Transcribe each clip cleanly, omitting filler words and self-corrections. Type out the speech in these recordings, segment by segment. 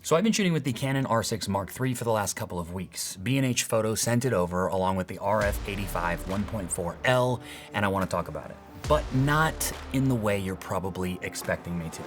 So I've been shooting with the Canon R6 Mark III for the last couple of weeks. B&H Photo sent it over along with the RF85 1.4L, and I want to talk about it. But not in the way you're probably expecting me to.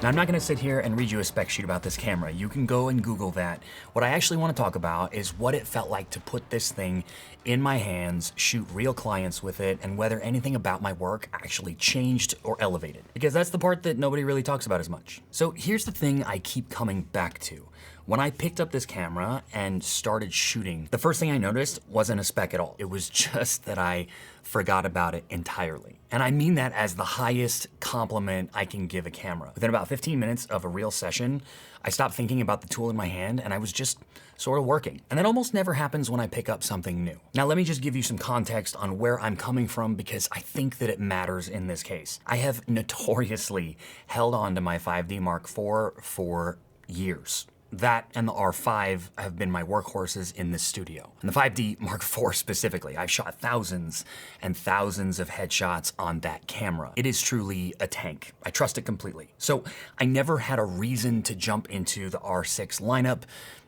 Now, I'm not gonna sit here and read you a spec sheet about this camera. You can go and Google that. What I actually wanna talk about is what it felt like to put this thing in my hands, shoot real clients with it, and whether anything about my work actually changed or elevated. Because that's the part that nobody really talks about as much. So here's the thing I keep coming back to. When I picked up this camera and started shooting, the first thing I noticed wasn't a spec at all. It was just that I forgot about it entirely. And I mean that as the highest compliment I can give a camera. Within about 15 minutes of a real session, I stopped thinking about the tool in my hand and I was just sort of working. And that almost never happens when I pick up something new. Now let me just give you some context on where I'm coming from because I think that it matters in this case. I have notoriously held on to my 5D Mark IV for years. That and the R5 have been my workhorses in this studio. And the 5D Mark IV specifically, I've shot thousands and thousands of headshots on that camera. It is truly a tank. I trust it completely. So I never had a reason to jump into the R6 lineup.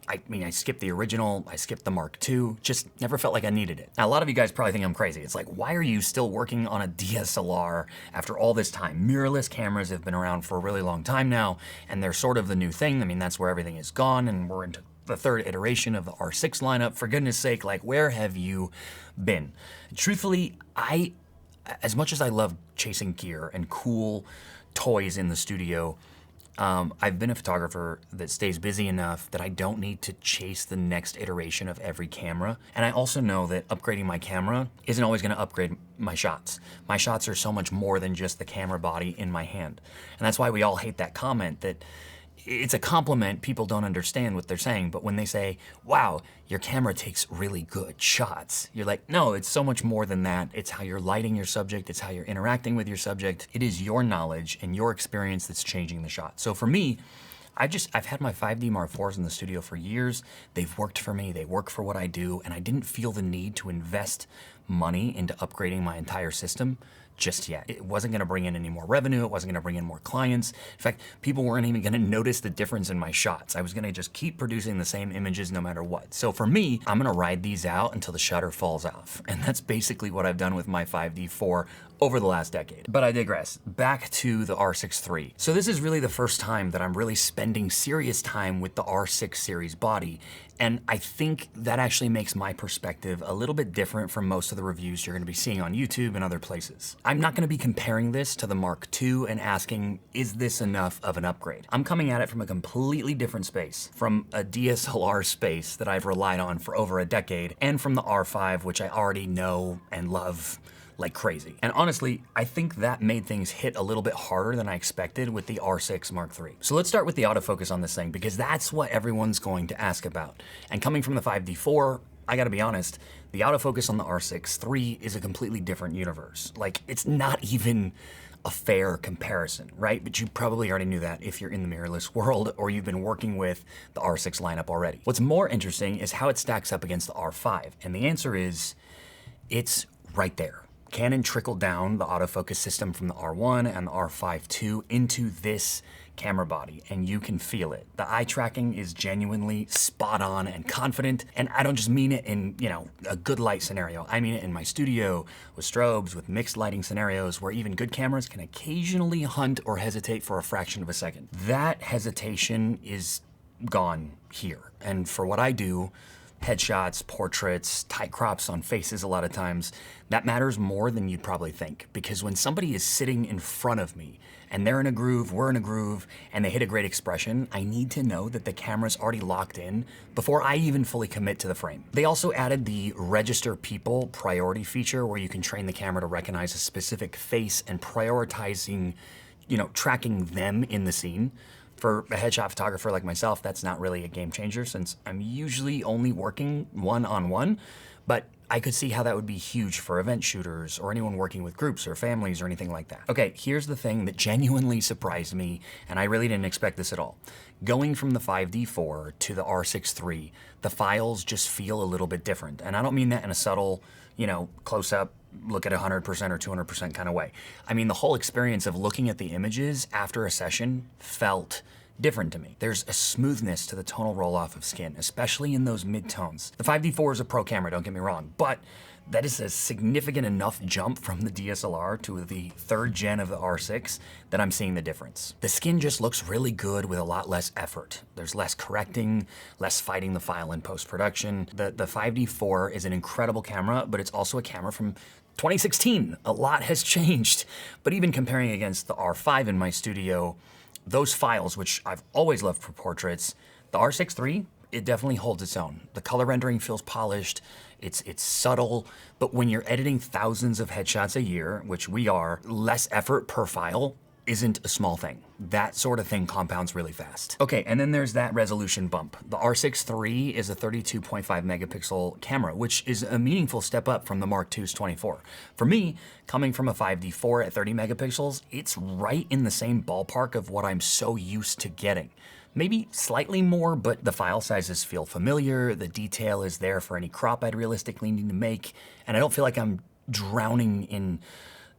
I mean, I skipped the original, I skipped the Mark II, just never felt like I needed it. Now, a lot of you guys probably think I'm crazy. It's like, why are you still working on a DSLR after all this time? Mirrorless cameras have been around for a really long time now, and they're sort of the new thing. I mean, that's where everything is gone, and we're into the third iteration of the R6 lineup. For goodness sake, like, where have you been? Truthfully, as much as I love chasing gear and cool toys in the studio, I've been a photographer that stays busy enough that I don't need to chase the next iteration of every camera. And I also know that upgrading my camera isn't always gonna upgrade my shots. My shots are so much more than just the camera body in my hand. And that's why we all hate that comment that it's a compliment, people don't understand what they're saying, but when they say, wow, your camera takes really good shots, you're like, no, it's so much more than that. It's how you're lighting your subject, it's how you're interacting with your subject. It is your knowledge and your experience that's changing the shot. So for me, I've had my 5D Mark IVs in the studio for years. They've worked for me, they work for what I do, and I didn't feel the need to invest money into upgrading my entire system just yet. It wasn't gonna bring in any more revenue, it wasn't gonna bring in more clients. In fact, people weren't even gonna notice the difference in my shots. I was gonna just keep producing the same images no matter what. So for me, I'm gonna ride these out until the shutter falls off. And that's basically what I've done with my 5D IV over the last decade. But I digress. Back to the R6 III. So this is really the first time that I'm really spending serious time with the R6 series body. And I think that actually makes my perspective a little bit different from most of the reviews you're gonna be seeing on YouTube and other places. I'm not gonna be comparing this to the Mark II and asking, is this enough of an upgrade? I'm coming at it from a completely different space, from a DSLR space that I've relied on for over a decade, and from the R5, which I already know and love like crazy. And honestly, I think that made things hit a little bit harder than I expected with the R6 Mark III. So let's start with the autofocus on this thing, because that's what everyone's going to ask about. And coming from the 5D IV, I gotta be honest, the autofocus on the R6 III is a completely different universe. Like, it's not even a fair comparison, right? But you probably already knew that if you're in the mirrorless world or you've been working with the R6 lineup already. What's more interesting is how it stacks up against the R5. And the answer is, it's right there. Canon trickled down the autofocus system from the R1 and the R5 II into this camera body, and you can feel it. The eye tracking is genuinely spot on and confident, and I don't just mean it in, a good light scenario. I mean it in my studio, with strobes, with mixed lighting scenarios, where even good cameras can occasionally hunt or hesitate for a fraction of a second. That hesitation is gone here, and for what I do, headshots, portraits, tight crops on faces a lot of times, that matters more than you'd probably think. Because when somebody is sitting in front of me and they're in a groove, we're in a groove, and they hit a great expression, I need to know that the camera's already locked in before I even fully commit to the frame. They also added the register people priority feature where you can train the camera to recognize a specific face and prioritizing, tracking them in the scene. For a headshot photographer like myself, that's not really a game changer since I'm usually only working one-on-one, But I could see how that would be huge for event shooters or anyone working with groups or families or anything like that. Okay, here's the thing that genuinely surprised me, and I really didn't expect this at all. Going from the 5D4 to the R6 III, the files just feel a little bit different. And I don't mean that in a subtle, close up, look at 100% or 200% kind of way. I mean, the whole experience of looking at the images after a session felt different to me. There's a smoothness to the tonal roll-off of skin, especially in those mid-tones. The 5D4 is a pro camera, don't get me wrong, but that is a significant enough jump from the DSLR to the 3rd gen of the R6 that I'm seeing the difference. The skin just looks really good with a lot less effort. There's less correcting, less fighting the file in post-production. The 5D4 is an incredible camera, but it's also a camera from 2016. A lot has changed. But even comparing against the R5 in my studio, those files, which I've always loved for portraits, the R6 III, it definitely holds its own. The color rendering feels polished, it's subtle, but when you're editing thousands of headshots a year, which we are, less effort per file isn't a small thing. That sort of thing compounds really fast. Okay, and then there's that resolution bump. The R6 III is a 32.5 megapixel camera, which is a meaningful step up from the Mark II's 24. For me, coming from a 5D4 at 30 megapixels, it's right in the same ballpark of what I'm so used to getting. Maybe slightly more, but the file sizes feel familiar, the detail is there for any crop I'd realistically need to make, and I don't feel like I'm drowning in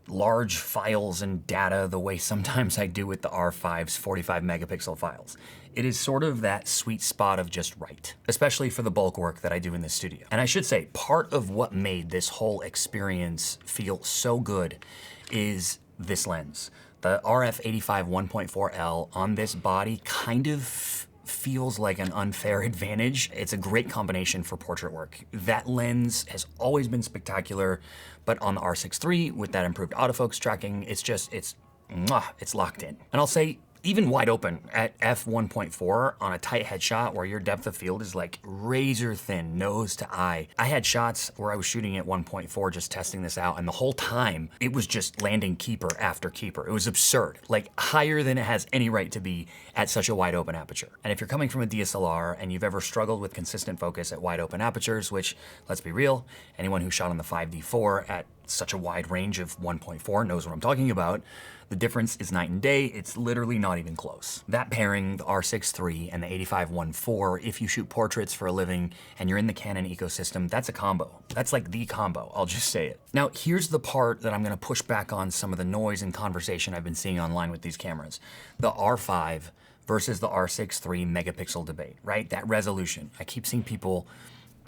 large files and data the way sometimes I do with the R5's 45 megapixel files. It is sort of that sweet spot of just right, especially for the bulk work that I do in the studio. And I should say, part of what made this whole experience feel so good is this lens. The RF85 1.4L on this body kind of feels like an unfair advantage. It's a great combination for portrait work. That lens has always been spectacular, but on the R6 III, with that improved autofocus tracking, it's locked in. And I'll say, even wide open at f1.4 on a tight headshot where your depth of field is like razor thin, nose to eye. I had shots where I was shooting at 1.4 just testing this out, and the whole time it was just landing keeper after keeper. It was absurd, like higher than it has any right to be at such a wide open aperture. And if you're coming from a DSLR and you've ever struggled with consistent focus at wide open apertures, which, let's be real, anyone who shot on the 5D4 at such a wide range of 1.4 knows what I'm talking about. The difference is night and day. It's literally not even close. That pairing, the R6 III and the 85-1.4, if you shoot portraits for a living and you're in the Canon ecosystem, that's a combo. That's like the combo, I'll just say it. Now, here's the part that I'm gonna push back on some of the noise and conversation I've been seeing online with these cameras. The R5 versus the R6 III megapixel debate, right? That resolution. I keep seeing people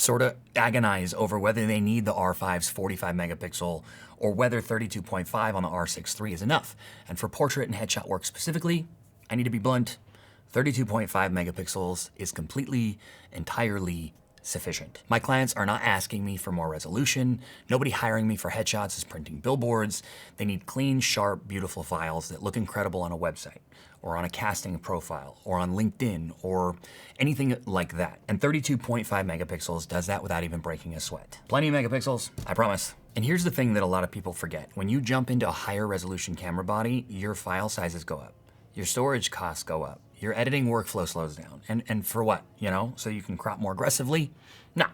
sort of agonize over whether they need the R5's 45 megapixel or whether 32.5 on the R6 III is enough. And for portrait and headshot work specifically, I need to be blunt, 32.5 megapixels is completely, entirely sufficient. My clients are not asking me for more resolution. Nobody hiring me for headshots is printing billboards. They need clean, sharp, beautiful files that look incredible on a website, or on a casting profile, or on LinkedIn, or anything like that. And 32.5 megapixels does that without even breaking a sweat. Plenty of megapixels, I promise. And here's the thing that a lot of people forget. When you jump into a higher resolution camera body, your file sizes go up. Your storage costs go up. Your editing workflow slows down. And for what, So you can crop more aggressively? Nah,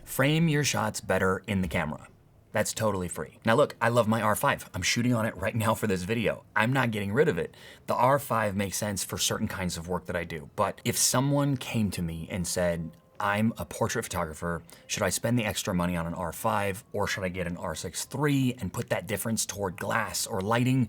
frame your shots better in the camera. That's totally free. Now look, I love my R5. I'm shooting on it right now for this video. I'm not getting rid of it. The R5 makes sense for certain kinds of work that I do. But if someone came to me and said, I'm a portrait photographer, should I spend the extra money on an R5 or should I get an R6 III and put that difference toward glass or lighting?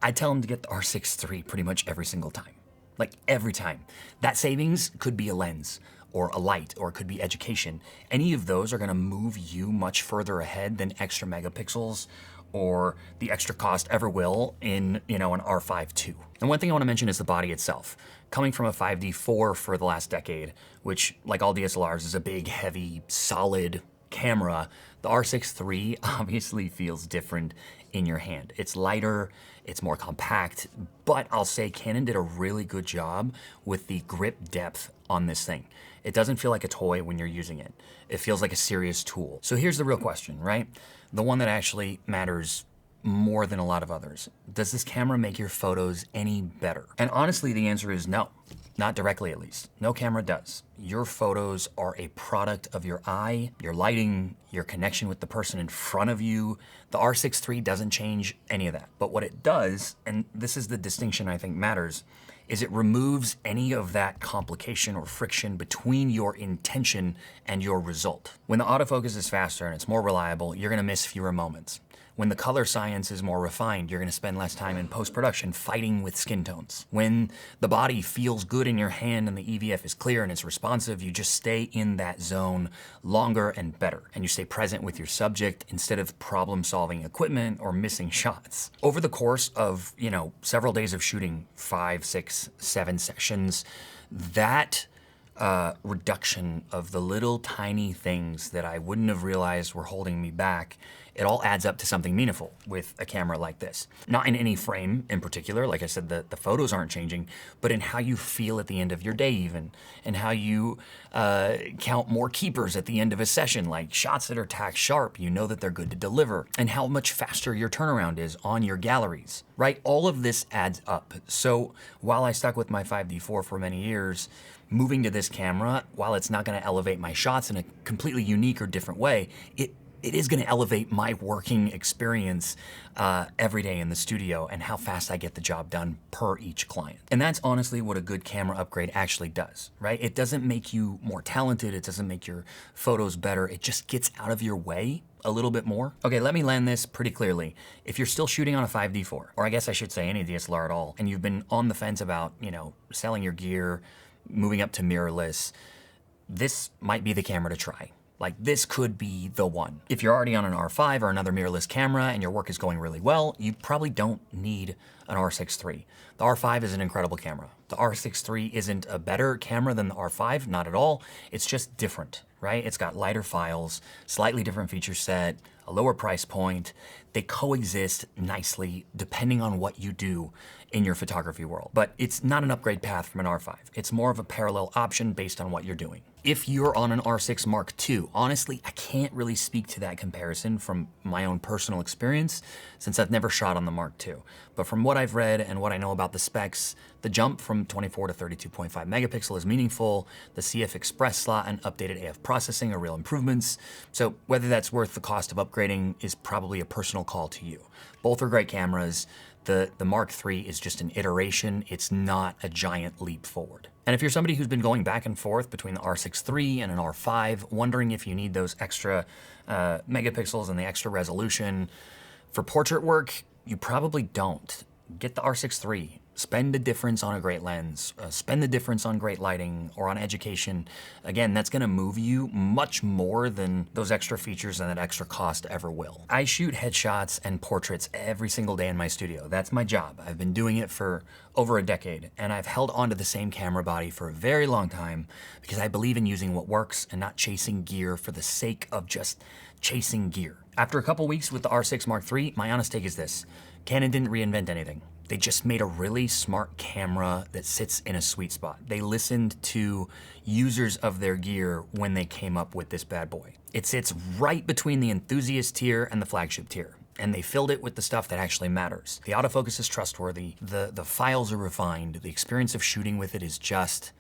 I tell them to get the R6 III pretty much every single time. Like every time. That savings could be a lens or a light, or it could be education. Any of those are gonna move you much further ahead than extra megapixels or the extra cost ever will in an R5 II. And one thing I wanna mention is the body itself. Coming from a 5D4 for the last decade, which like all DSLRs is a big, heavy, solid camera, the R6 III obviously feels different in your hand. It's lighter, it's more compact, but I'll say Canon did a really good job with the grip depth on this thing. It doesn't feel like a toy when you're using it. It feels like a serious tool. So here's the real question, right? The one that actually matters more than a lot of others. Does this camera make your photos any better? And honestly, the answer is no. Not directly, at least. No camera does. Your photos are a product of your eye, your lighting, your connection with the person in front of you. The R6 III doesn't change any of that. But what it does, and this is the distinction I think matters, is it removes any of that complication or friction between your intention and your result. When the autofocus is faster and it's more reliable, you're gonna miss fewer moments. When the color science is more refined, you're gonna spend less time in post-production fighting with skin tones. When the body feels good in your hand and the EVF is clear and it's responsive, you just stay in that zone longer and better. And you stay present with your subject instead of problem-solving equipment or missing shots. Over the course of, several days of shooting, 5, 6, 7 sessions, that reduction of the little tiny things that I wouldn't have realized were holding me back, it all adds up to something meaningful with a camera like this. Not in any frame in particular, like I said, the photos aren't changing, but in how you feel at the end of your day even, and how you count more keepers at the end of a session, like shots that are tack sharp, you know that they're good to deliver, and how much faster your turnaround is on your galleries, right? All of this adds up. So while I stuck with my 5D4 for many years, moving to this camera, while it's not gonna elevate my shots in a completely unique or different way, it is gonna elevate my working experience every day in the studio and how fast I get the job done per each client. And that's honestly what a good camera upgrade actually does, right? It doesn't make you more talented, it doesn't make your photos better, it just gets out of your way a little bit more. Okay, let me land this pretty clearly. If you're still shooting on a 5D4, or I guess I should say any DSLR at all, and you've been on the fence about, selling your gear, moving up to mirrorless, this might be the camera to try. Like, this could be the one. If you're already on an R5 or another mirrorless camera and your work is going really well, you probably don't need an R6 III. The R5 is an incredible camera. The R6 III isn't a better camera than the R5, not at all. It's just different, right? It's got lighter files, slightly different feature set, a lower price point. They coexist nicely depending on what you do in your photography world. But it's not an upgrade path from an R5. It's more of a parallel option based on what you're doing. If you're on an R6 Mark II, honestly, I can't really speak to that comparison from my own personal experience since I've never shot on the Mark II. But from what I've read and what I know about the specs, the jump from 24 to 32.5 megapixel is meaningful. The CF Express slot and updated AF processing are real improvements. So whether that's worth the cost of upgrading is probably a personal call to you. Both are great cameras. The Mark III is just an iteration. It's not a giant leap forward. And if you're somebody who's been going back and forth between the R6 III and an R5, wondering if you need those extra megapixels and the extra resolution for portrait work, you probably don't. Get the R6 III. Spend the difference on a great lens, spend the difference on great lighting or on education. Again, that's gonna move you much more than those extra features and that extra cost ever will. I shoot headshots and portraits every single day in my studio. That's my job. I've been doing it for over a decade, and I've held onto the same camera body for a very long time because I believe in using what works and not chasing gear for the sake of just chasing gear. After a couple weeks with the R6 Mark III, my honest take is this: Canon didn't reinvent anything. They just made a really smart camera that sits in a sweet spot. They listened to users of their gear when they came up with this bad boy. It sits right between the enthusiast tier and the flagship tier, and they filled it with the stuff that actually matters. The autofocus is trustworthy, the files are refined, the experience of shooting with it is just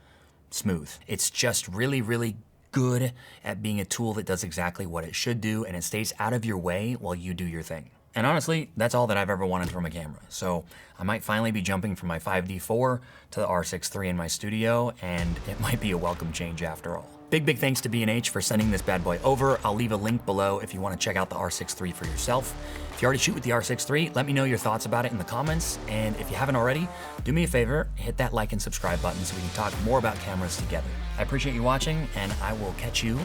smooth. It's just really, really good at being a tool that does exactly what it should do, and it stays out of your way while you do your thing. And honestly, that's all that I've ever wanted from a camera. So I might finally be jumping from my 5D4 to the R6 III in my studio, and it might be a welcome change after all. Big thanks to B&H for sending this bad boy over. I'll leave a link below if you want to check out the R6 III for yourself. If you already shoot with the R6 III, let me know your thoughts about it in the comments. And if you haven't already, do me a favor, hit that like and subscribe button so we can talk more about cameras together. I appreciate you watching, and I will catch you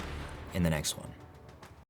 in the next one.